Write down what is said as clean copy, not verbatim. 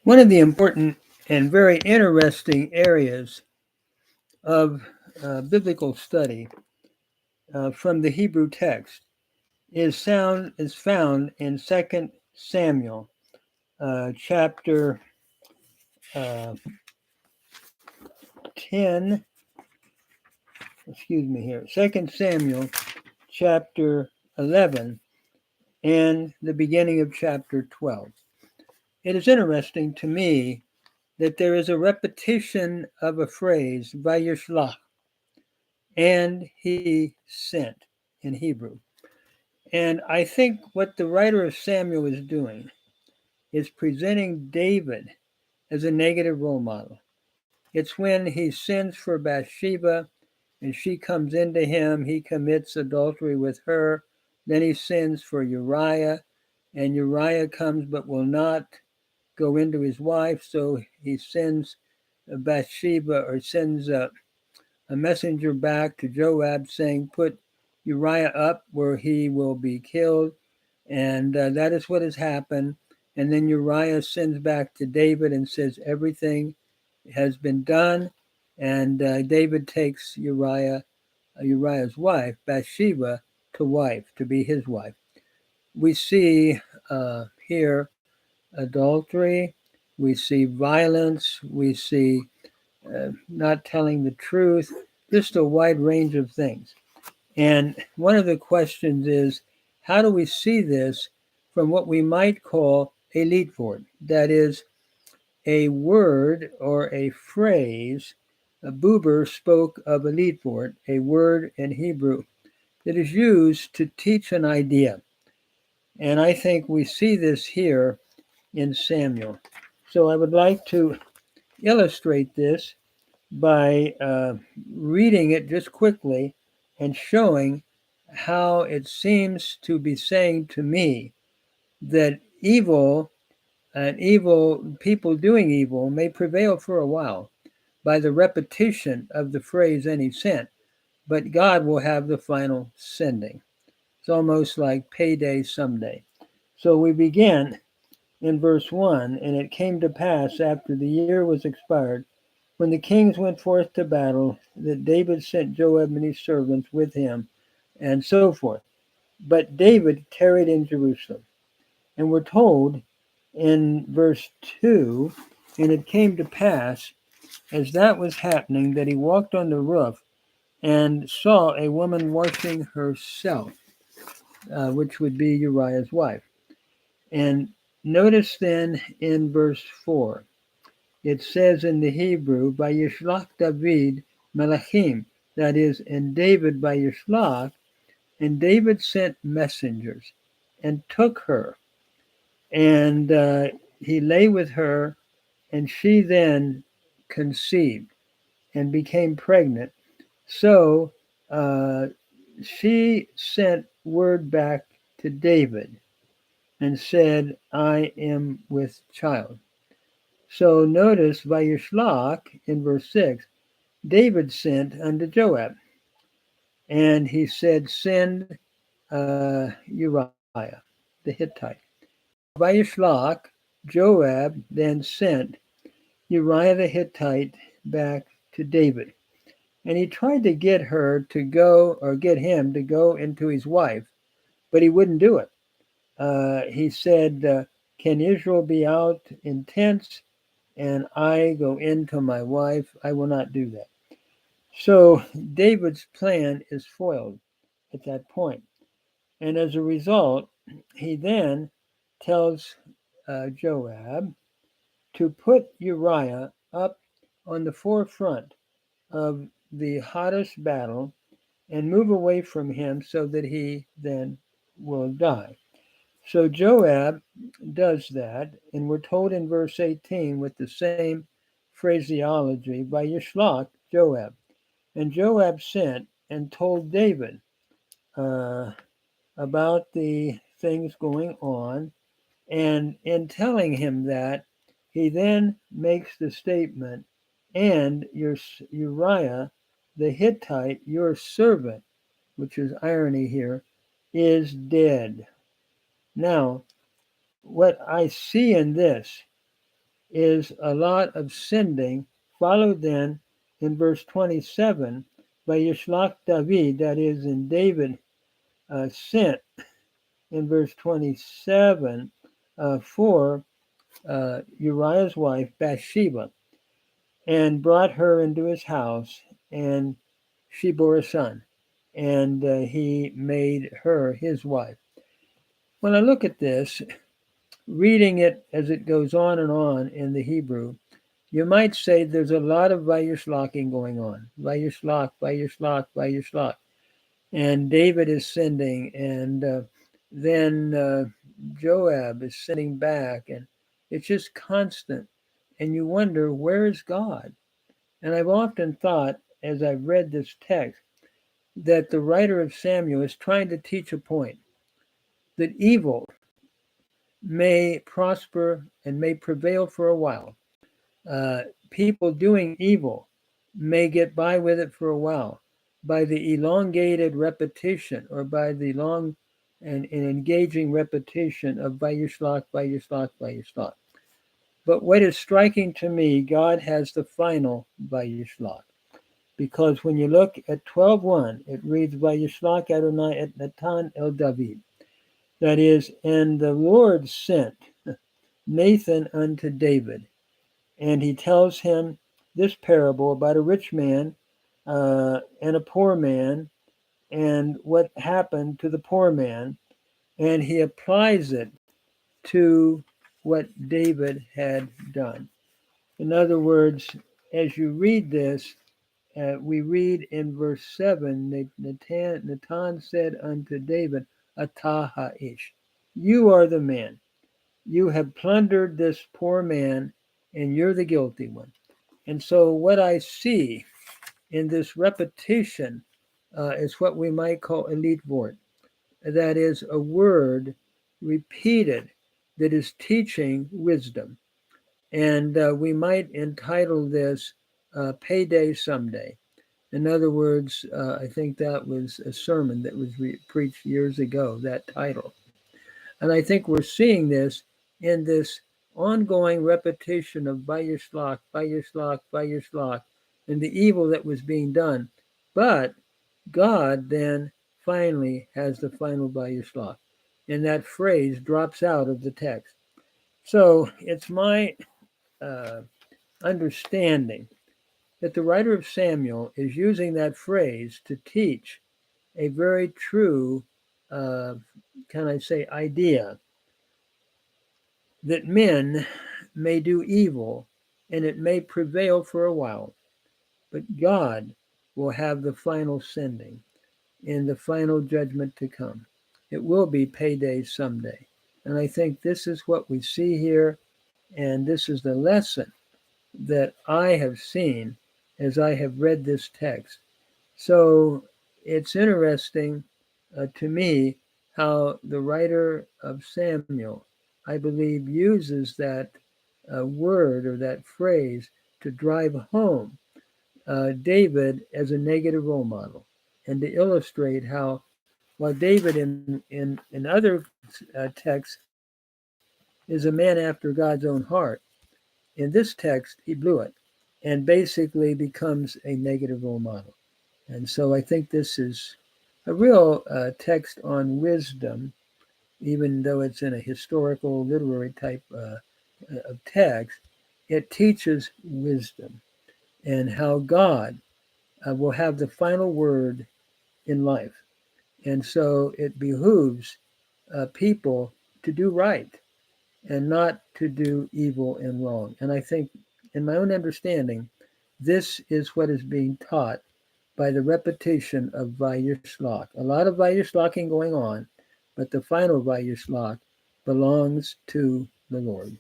One of the important and very interesting areas of biblical study from the Hebrew text is found in Second Samuel chapter uh, 10. Excuse me here. Second Samuel chapter 11 and the beginning of chapter 12. It is interesting to me that there is a repetition of a phrase, Vayishlach, and he sent in Hebrew. And I think what the writer of Samuel is doing is presenting David as a negative role model. It's when he sins for Bathsheba and she comes into him, he commits adultery with her. Then he sins for Uriah, and Uriah comes but will not go into his wife, so he sends Bathsheba or sends a messenger back to Joab saying, "Put Uriah up where he will be killed." And that is what has happened. And then Uriah sends back to David and says, "Everything has been done." And David takes Uriah's wife, Bathsheba, to be his wife. We see here adultery, we see violence, we see not telling the truth, just a wide range of things. And one of the questions is, how do we see this from what we might call a leitwort? That is, a word or a phrase. Buber spoke of a leitwort, a word in Hebrew that is used to teach an idea. And I think we see this here in Samuel. So I would like to illustrate this by reading it just quickly and showing how it seems to be saying to me that evil and evil people doing evil may prevail for a while by the repetition of the phrase "any sent," but God will have the final sending. It's almost like payday someday. So we begin in verse 1. And it came to pass after the year was expired, when the kings went forth to battle, that David sent Joab and his servants with him, and so forth. But David tarried in Jerusalem. And we're told in verse 2, and it came to pass, as that was happening, that he walked on the roof and saw a woman washing herself, which would be Uriah's wife. And notice then in verse 4, it says in the Hebrew, by Yishlach David Melachim, that is, in David by Yishlach, and David sent messengers and took her, and he lay with her, and she then conceived and became pregnant. So she sent word back to David and said, "I am with child." So notice Vayishlach in verse 6, David sent unto Joab, and he said, "Send Uriah the Hittite." Vayishlach, Joab then sent Uriah the Hittite back to David. And he tried to get her to go, or get him to go into his wife, but he wouldn't do it. He said, "Can Israel be out in tents and I go into my wife? I will not do that." So David's plan is foiled at that point. And as a result, he then tells Joab to put Uriah up on the forefront of the hottest battle and move away from him so that he then will die. So Joab does that, and we're told in verse 18 with the same phraseology, by Yishlach, Joab. And Joab sent and told David uh, about the things going on. And in telling him that, he then makes the statement, "And your Uriah the Hittite, your servant," which is irony here, "is dead." Now, what I see in this is a lot of sending, followed then in verse 27 by Yishlach David, that is, in David sent in verse 27 for Uriah's wife Bathsheba, and brought her into his house, and she bore a son, and he made her his wife. When I look at this, reading it as it goes on and on in the Hebrew, you might say there's a lot of Vayishlaching going on. Vayishlach, Vayishlach, Vayishlach. And David is sending, and then Joab is sending back, and it's just constant. And you wonder, where is God? And I've often thought, as I've read this text, that the writer of Samuel is trying to teach a point that evil may prosper and may prevail for a while. People doing evil may get by with it for a while by the elongated repetition or by the long and engaging repetition of Vayishlach, Vayishlach, Vayishlach. But what is striking to me, God has the final Vayishlach. Because when you look at 12:1, it reads Vayishlach Adonai et Natan el David. That is, and the Lord sent Nathan unto David, and he tells him this parable about a rich man and a poor man and what happened to the poor man, and he applies it to what David had done. In other words, as you read this, we read in verse 7, Natan said unto David, Atah ha'ish, you are the man. You have plundered this poor man, and you're the guilty one. And so what I see in this repetition is what we might call elite vort. That is a word repeated that is teaching wisdom. And we might entitle this Payday Someday. In other words, I think that was a sermon that was preached years ago, that title. And I think we're seeing this in this ongoing repetition of Vayishlach, Vayishlach, Vayishlach, and the evil that was being done. But God then finally has the final Vayishlach. And that phrase drops out of the text. So it's my understanding that the writer of Samuel is using that phrase to teach a very true, can I say, idea that men may do evil and it may prevail for a while, but God will have the final sending and the final judgment to come. It will be payday someday. And I think this is what we see here, and this is the lesson that I have seen as I have read this text. So it's interesting to me how the writer of Samuel, I believe, uses that word or that phrase to drive home David as a negative role model and to illustrate how, while David in other texts is a man after God's own heart, in this text he blew it and basically becomes a negative role model. And so I think this is a real text on wisdom, even though it's in a historical, literary type of text. It teaches wisdom and how God will have the final word in life. And so it behooves people to do right and not to do evil and wrong. And I think, in my own understanding, this is what is being taught by the repetition of Vayishlach. A lot of Vayishlaching going on, but the final Vayishlach belongs to the Lord.